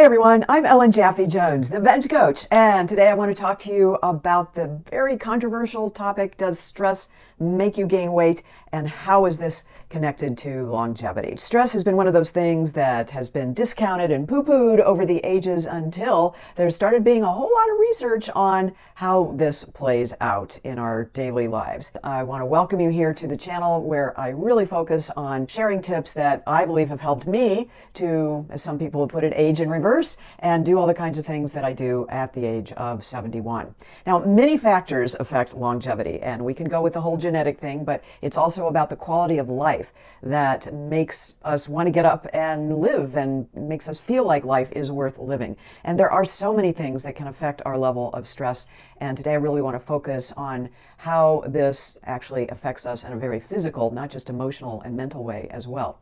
everyone, I'm Ellen Jaffe-Jones, the Veg Coach, and today I want to talk to you about the very controversial topic, does stress make you gain weight, and how is this connected to longevity? Stress has been one of those things that has been discounted and poo-pooed over the ages until there started being a whole lot of research on how this plays out in our daily lives. I want to welcome you here to the channel where I really focus on sharing tips that I believe have helped me to, as some people have put it, age in reverse and do all the kinds of things that I do at the age of 71. Now, many factors affect longevity, and we can go with the whole genetic thing, but it's also about the quality of life that makes us want to get up and live and makes us feel like life is worth living. And there are so many things that can affect our level of stress, and today I really want to focus on how this actually affects us in a very physical, not just emotional and mental way as well.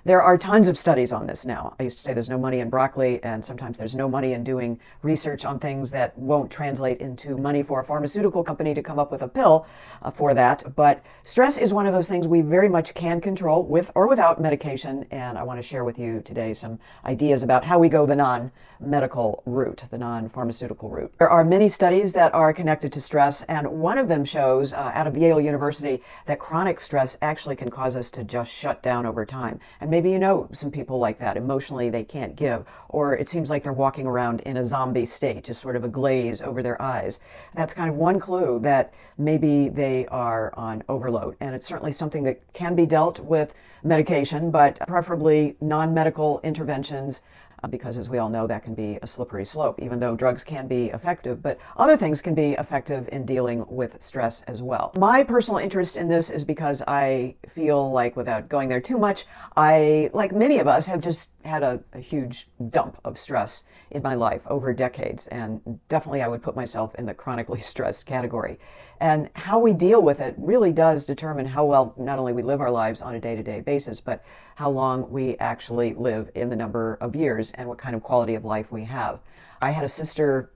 There are tons of studies on this now. I used to say there's no money in broccoli, and sometimes there's no money in doing research on things that won't translate into money for a pharmaceutical company to come up with a pill for that. But stress is one of those things we very much can control with or without medication, and I want to share with you today some ideas about how we go the non-medical route, the non-pharmaceutical route. There are many studies that are connected to stress, and one of them shows out of Yale University that chronic stress actually can cause us to just shut down over time. And maybe you know some people like that. Emotionally, they can't give, or it seems like they're walking around in a zombie state, just sort of a glaze over their eyes. That's kind of one clue that maybe they are on overload. And it's certainly something that can be dealt with medication, but preferably non-medical interventions, because as we all know, that can be a slippery slope, even though drugs can be effective, but other things can be effective in dealing with stress as well. My personal interest in this is because I feel like, without going there too much, I, like many of us, have just had a huge dump of stress in my life over decades, and definitely I would put myself in the chronically stressed category. And how we deal with it really does determine how well not only we live our lives on a day-to-day basis, but how long we actually live in the number of years and what kind of quality of life we have. I had a sister,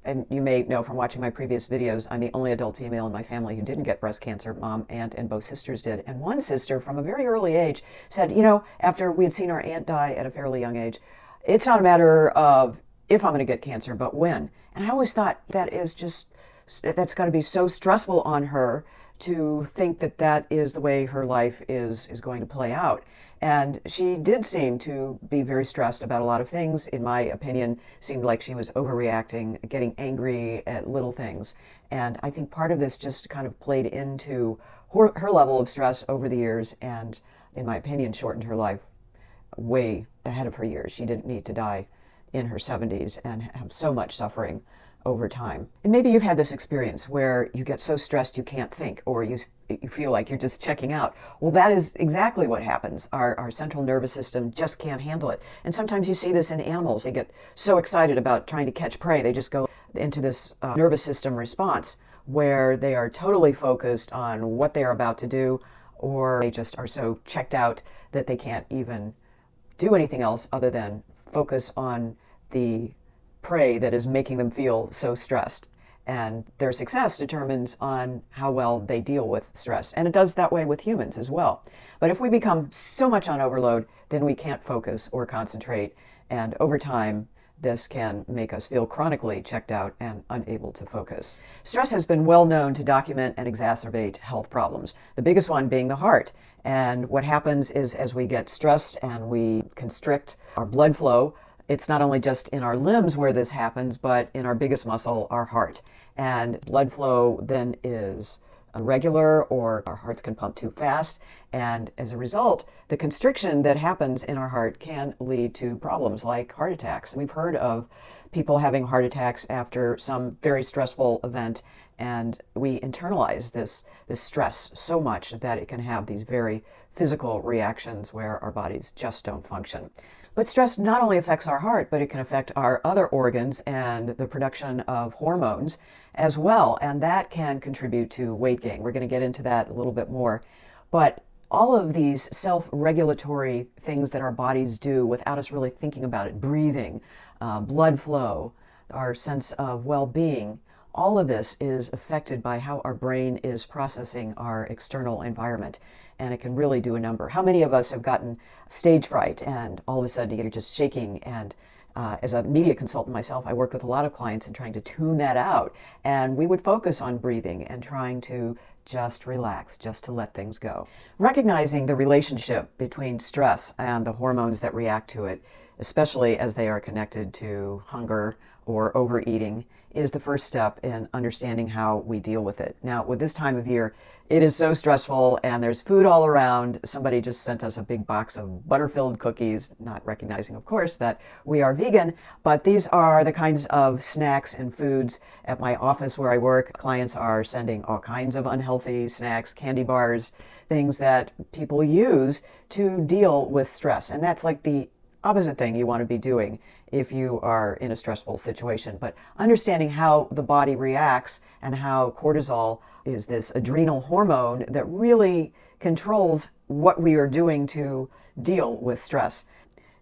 and you may know from watching my previous videos, I'm the only adult female in my family who didn't get breast cancer. Mom, aunt, and both sisters did. And one sister from a very early age said, you know, after we had seen our aunt die at a fairly young age, it's not a matter of if I'm going to get cancer, but when. And I always thought that's got to be so stressful on her to think that that is the way her life is going to play out. And she did seem to be very stressed about a lot of things. In my opinion, seemed like she was overreacting, getting angry at little things. And I think part of this just kind of played into her level of stress over the years, and in my opinion, shortened her life way ahead of her years. She didn't need to die in her 70s and have so much suffering over time. And maybe you've had this experience where you get so stressed you can't think, or you feel like you're just checking out. Well, that is exactly what happens. Our central nervous system just can't handle it. And sometimes you see this in animals. They get so excited about trying to catch prey, they just go into this nervous system response where they are totally focused on what they are about to do, or they just are so checked out that they can't even do anything else other than focus on the prey that is making them feel so stressed. And their success determines on how well they deal with stress. And it does that way with humans as well. But if we become so much on overload, then we can't focus or concentrate. And over time, this can make us feel chronically checked out and unable to focus. Stress has been well known to document and exacerbate health problems, the biggest one being the heart. And what happens is, as we get stressed and we constrict our blood flow, it's not only just in our limbs where this happens, but in our biggest muscle, our heart. And blood flow then is irregular, or our hearts can pump too fast. And as a result, the constriction that happens in our heart can lead to problems like heart attacks. We've heard of people having heart attacks after some very stressful event, and we internalize this stress so much that it can have these very physical reactions where our bodies just don't function. But stress not only affects our heart, but it can affect our other organs and the production of hormones as well, and that can contribute to weight gain. We're going to get into that a little bit more. But all of these self-regulatory things that our bodies do without us really thinking about it, breathing, blood flow, our sense of well-being, all of this is affected by how our brain is processing our external environment, and it can really do a number. How many of us have gotten stage fright and all of a sudden you're just shaking and As a media consultant myself, I worked with a lot of clients in trying to tune that out. And we would focus on breathing and trying to just relax, just to let things go. Recognizing the relationship between stress and the hormones that react to it, especially as they are connected to hunger or overeating, is the first step in understanding how we deal with it. Now, with this time of year, it is so stressful and there's food all around. Somebody just sent us a big box of butter-filled cookies, not recognizing, of course, that we are vegan, but these are the kinds of snacks and foods. At my office where I work, clients are sending all kinds of unhealthy snacks, candy bars, things that people use to deal with stress. And that's like the opposite thing you want to be doing if you are in a stressful situation. But understanding how the body reacts and how cortisol is this adrenal hormone that really controls what we are doing to deal with stress.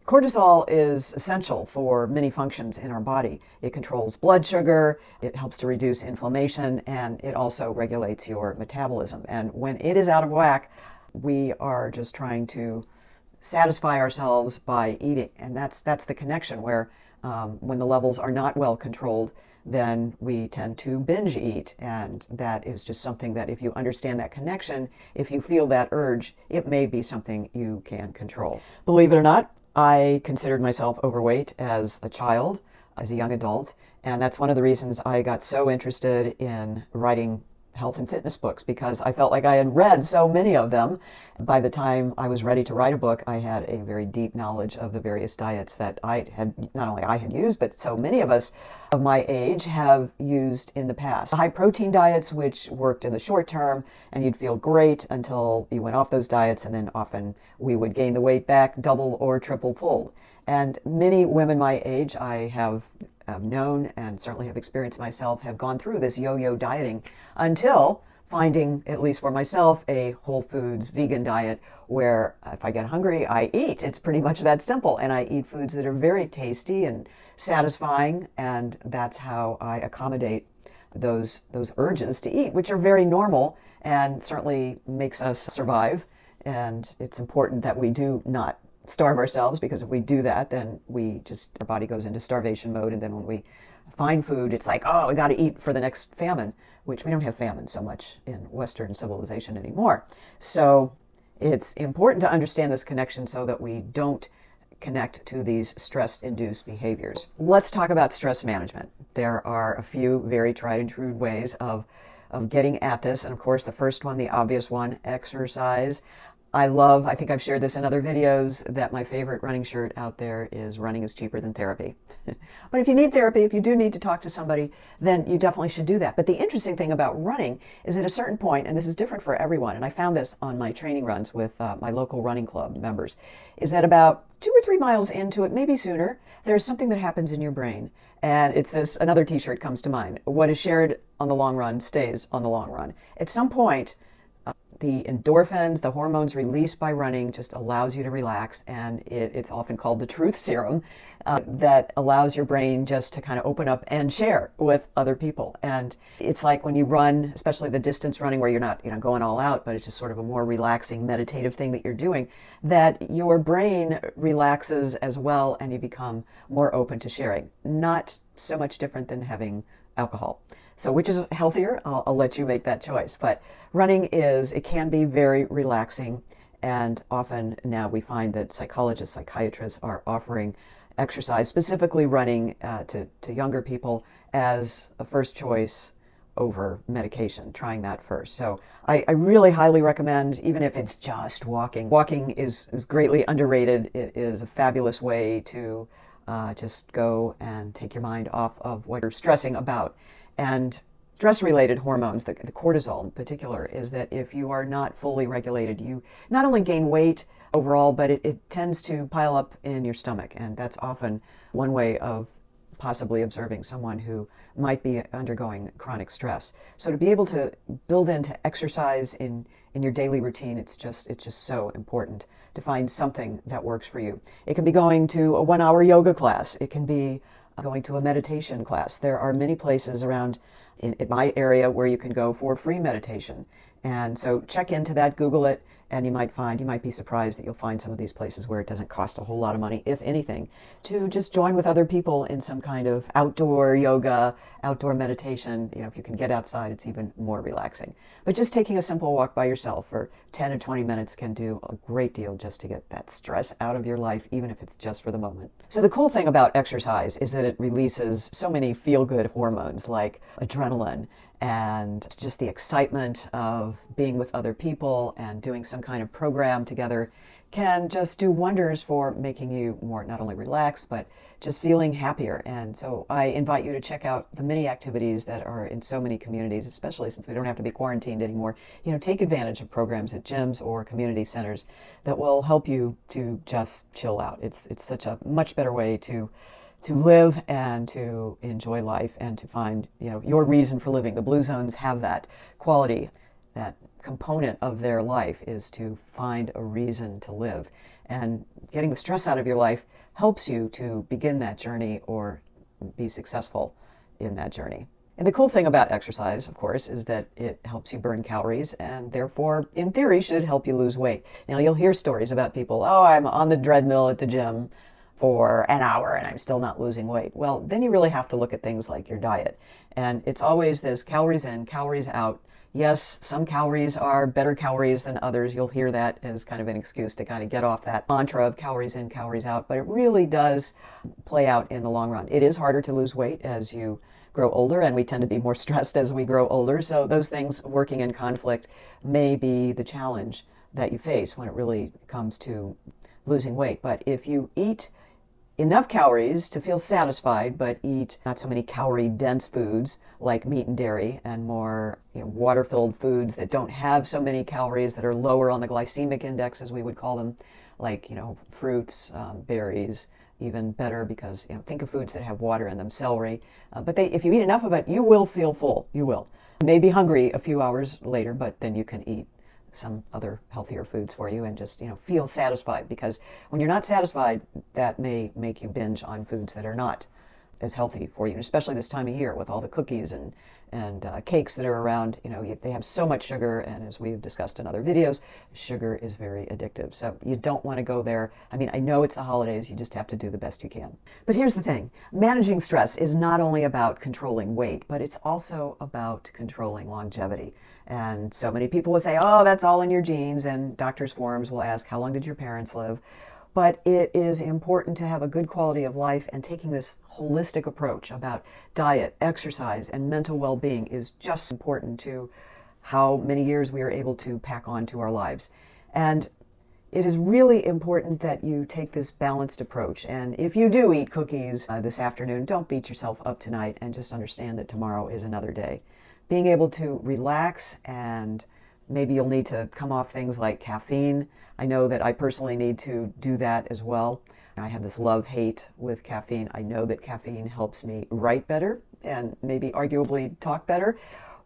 Cortisol is essential for many functions in our body. It controls blood sugar, it helps to reduce inflammation, and it also regulates your metabolism. And when it is out of whack, we are just trying to satisfy ourselves by eating. And that's the connection where when the levels are not well controlled, then we tend to binge eat. And that is just something that if you understand that connection, if you feel that urge, it may be something you can control. Believe it or not, I considered myself overweight as a child, as a young adult. And that's one of the reasons I got so interested in writing health and fitness books, because I felt like I had read so many of them. By the time I was ready to write a book, I had a very deep knowledge of the various diets that I had, not only I had used, but so many of us of my age have used in the past. High protein diets, which worked in the short term, and you'd feel great until you went off those diets, and then often we would gain the weight back double or triple fold. And many women my age I have known and certainly have experienced myself have gone through this yo-yo dieting until finding, at least for myself, a whole foods vegan diet where if I get hungry, I eat. It's pretty much that simple. And I eat foods that are very tasty and satisfying. And that's how I accommodate those urges to eat, which are very normal and certainly makes us survive. And it's important that we do not starve ourselves, because if we do that, then our body goes into starvation mode. And then when we find food, it's like, oh, we got to eat for the next famine, which we don't have famine so much in Western civilization anymore. So it's important to understand this connection so that we don't connect to these stress-induced behaviors. Let's talk about stress management. There are a few very tried and true ways of getting at this. And of course, the first one, the obvious one, exercise. I think I've shared this in other videos, that my favorite running shirt out there is running is cheaper than therapy. But if you need therapy, if you do need to talk to somebody, then you definitely should do that. But the interesting thing about running is at a certain point, and this is different for everyone, and I found this on my training runs with my local running club members, is that about 2 or 3 miles into it, maybe sooner, there's something that happens in your brain. And it's this, another t-shirt comes to mind: what is shared on the long run stays on the long run. At some point, the endorphins, the hormones released by running, just allows you to relax, and it's often called the truth serum, that allows your brain just to kind of open up and share with other people. And it's like when you run, especially the distance running where you're not going all out, but it's just sort of a more relaxing meditative thing that you're doing, that your brain relaxes as well and you become more open to sharing. Not so much different than having alcohol. So which is healthier? I'll let you make that choice. But running it can be very relaxing. And often now we find that psychologists, psychiatrists are offering exercise, specifically running to younger people, as a first choice over medication, trying that first. So I really highly recommend, even if it's just walking. Walking is greatly underrated. It is a fabulous way to just go and take your mind off of what you're stressing about. And stress-related hormones, the cortisol in particular, is that if you are not fully regulated, you not only gain weight overall, but it tends to pile up in your stomach. And that's often one way of possibly observing someone who might be undergoing chronic stress. So to be able to build into exercise in your daily routine, it's just so important to find something that works for you. It can be going to a 1-hour yoga class. It can be going to a meditation class. There are many places around in my area where you can go for free meditation. And so check into that, Google it, And you might be surprised that you'll find some of these places where it doesn't cost a whole lot of money, if anything, to just join with other people in some kind of outdoor yoga, outdoor meditation. If you can get outside, it's even more relaxing. But just taking a simple walk by yourself for 10 or 20 minutes can do a great deal just to get that stress out of your life, even if it's just for the moment. So the cool thing about exercise is that it releases so many feel-good hormones like adrenaline and just the excitement of being with other people and doing some kind of program together can just do wonders for making you more not only relaxed, but just feeling happier. And so I invite you to check out the many activities that are in so many communities, especially since we don't have to be quarantined anymore. Take advantage of programs at gyms or community centers that will help you to just chill out. It's such a much better way to live and to enjoy life and to find, your reason for living. The Blue Zones have that quality, that component of their life is to find a reason to live. And getting the stress out of your life helps you to begin that journey or be successful in that journey. And the cool thing about exercise, of course, is that it helps you burn calories and therefore, in theory, should help you lose weight. Now, you'll hear stories about people, I'm on the treadmill at the gym for an hour and I'm still not losing weight. Well, then you really have to look at things like your diet. And it's always this calories in, calories out. Yes, some calories are better calories than others. You'll hear that as kind of an excuse to kind of get off that mantra of calories in, calories out, but it really does play out in the long run. It is harder to lose weight as you grow older, and we tend to be more stressed as we grow older. So those things working in conflict may be the challenge that you face when it really comes to losing weight. But if you eat enough calories to feel satisfied, but eat not so many calorie-dense foods like meat and dairy, and more water-filled foods that don't have so many calories, that are lower on the glycemic index, as we would call them, like fruits, berries, even better because think of foods that have water in them, celery. But if you eat enough of it, you will feel full. You will. You may be hungry a few hours later, but then you can eat some other healthier foods for you and just feel satisfied, because when you're not satisfied, that may make you binge on foods that are not as healthy for you, especially this time of year with all the cookies and cakes that are around. They have so much sugar, and as we've discussed in other videos, sugar is very addictive. So you don't want to go there. I know it's the holidays, you just have to do the best you can. But here's the thing, managing stress is not only about controlling weight, but it's also about controlling longevity. And so many people will say, that's all in your genes, and doctors' forums will ask, how long did your parents live? But it is important to have a good quality of life, and taking this holistic approach about diet, exercise, and mental well-being is just important to how many years we are able to pack on to our lives. And it is really important that you take this balanced approach. And if you do eat cookies this afternoon, don't beat yourself up tonight, and just understand that tomorrow is another day. Being able to relax, and maybe you'll need to come off things like caffeine. I know that I personally need to do that as well. I have this love-hate with caffeine. I know that caffeine helps me write better and maybe arguably talk better.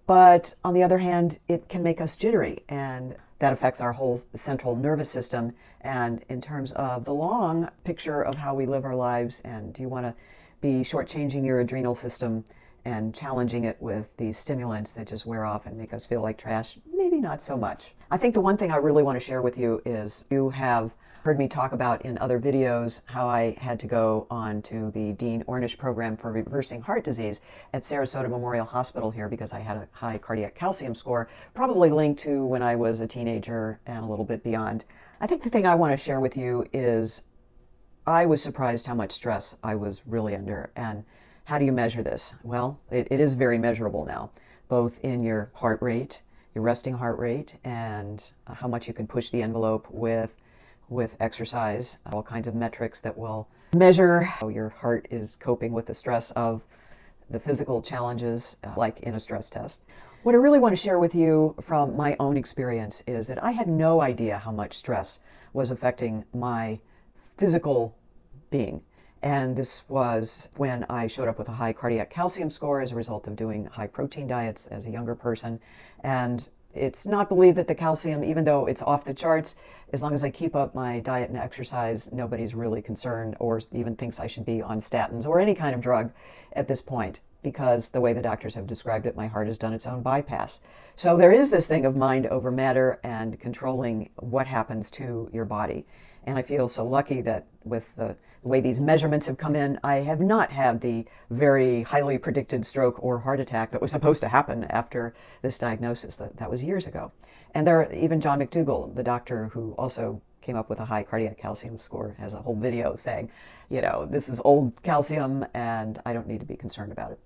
But on the other hand, it can make us jittery, and that affects our whole central nervous system. And in terms of the long picture of how we live our lives, and do you want to be shortchanging your adrenal system and challenging it with these stimulants that just wear off and make us feel like trash? Maybe not so much. I think the one thing I really want to share with you is, you have heard me talk about in other videos how I had to go on to the Dean Ornish program for reversing heart disease at Sarasota Memorial Hospital here because I had a high cardiac calcium score, probably linked to when I was a teenager and a little bit beyond. I think the thing I want to share with you is, I was surprised how much stress I was really under. And how do you measure this? Well, it is very measurable now, both in your heart rate, your resting heart rate, and how much you can push the envelope with exercise, all kinds of metrics that will measure how your heart is coping with the stress of the physical challenges, like in a stress test. What I really want to share with you from my own experience is that I had no idea how much stress was affecting my physical being. And this was when I showed up with a high cardiac calcium score as a result of doing high protein diets as a younger person. And it's not believed that the calcium, even though it's off the charts, as long as I keep up my diet and exercise, nobody's really concerned or even thinks I should be on statins or any kind of drug at this point. because the way the doctors have described it, my heart has done its own bypass. So there is this thing of mind over matter and controlling what happens to your body. And I feel so lucky that with the way these measurements have come in, I have not had the very highly predicted stroke or heart attack that was supposed to happen after this diagnosis. That was years ago. And even John McDougall, the doctor who also came up with a high cardiac calcium score, has a whole video saying, this is old calcium and I don't need to be concerned about it.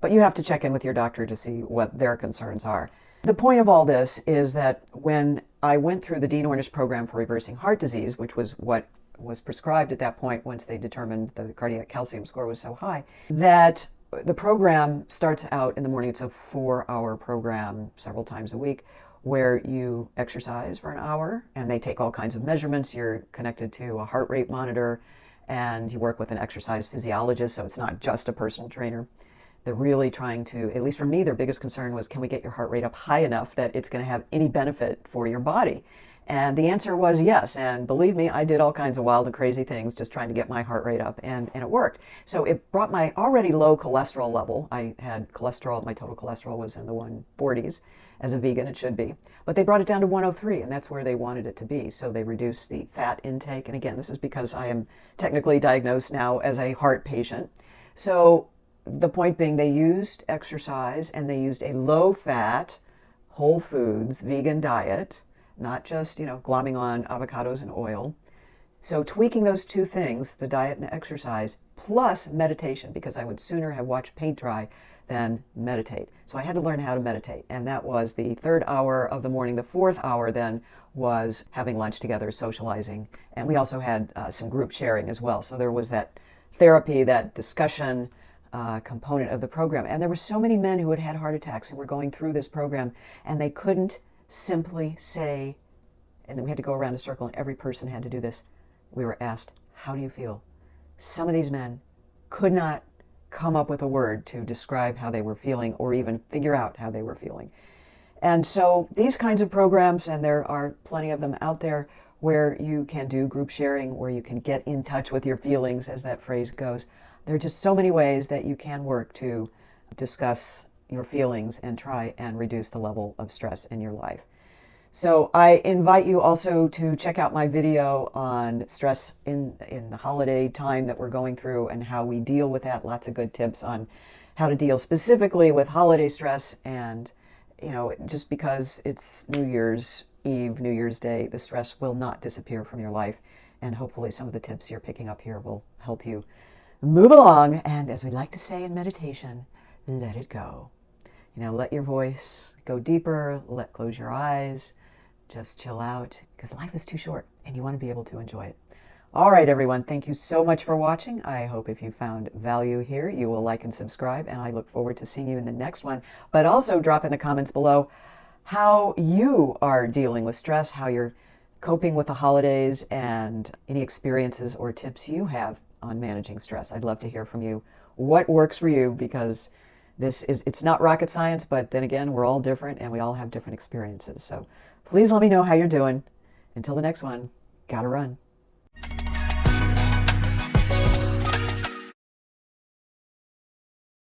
But you have to check in with your doctor to see what their concerns are. The point of all this is that when I went through the Dean Ornish program for reversing heart disease, which was what was prescribed at that point once they determined the cardiac calcium score was so high, that the program starts out in the morning. It's a 4-hour program several times a week where you exercise for an hour and they take all kinds of measurements. You're connected to a heart rate monitor and you work with an exercise physiologist, so it's not just a personal trainer. They're really trying to, at least for me, their biggest concern was, can we get your heart rate up high enough that it's going to have any benefit for your body? And the answer was yes. And believe me, I did all kinds of wild and crazy things just trying to get my heart rate up, and it worked. So it brought my already low cholesterol level. I had cholesterol, my total cholesterol was in the 140s. As a vegan, it should be. But they brought it down to 103, and that's where they wanted it to be. So they reduced the fat intake. And again, this is because I am technically diagnosed now as a heart patient. So the point being, they used exercise and they used a low-fat, whole foods, vegan diet, not just, glomming on avocados and oil. So tweaking those two things, the diet and exercise, plus meditation, because I would sooner have watched paint dry than meditate. So I had to learn how to meditate. And that was the 3rd hour of the morning. The 4th hour then was having lunch together, socializing. And we also had some group sharing as well. So there was that therapy, that discussion component of the program. And there were so many men who had had heart attacks who were going through this program, and they couldn't simply say, and then we had to go around a circle and every person had to do this. We were asked, how do you feel? Some of these men could not come up with a word to describe how they were feeling or even figure out how they were feeling. And so these kinds of programs, and there are plenty of them out there, where you can do group sharing, where you can get in touch with your feelings, as that phrase goes. There are just so many ways that you can work to discuss your feelings and try and reduce the level of stress in your life. So I invite you also to check out my video on stress in the holiday time that we're going through and how we deal with that. Lots of good tips on how to deal specifically with holiday stress. And, just because it's New Year's Eve, New Year's Day, the stress will not disappear from your life. And hopefully some of the tips you're picking up here will help you move along. And as we like to say in meditation, let it go. Let your voice go deeper, close your eyes, just chill out, because life is too short and you want to be able to enjoy it. All right, everyone, thank you so much for watching. I hope if you found value here, you will like and subscribe, and I look forward to seeing you in the next one. But also drop in the comments below how you are dealing with stress, how you're coping with the holidays, and any experiences or tips you have on managing stress. I'd love to hear from you what works for you, because it's not rocket science, but then again, we're all different and we all have different experiences. So please let me know how you're doing. Until the next one, gotta run.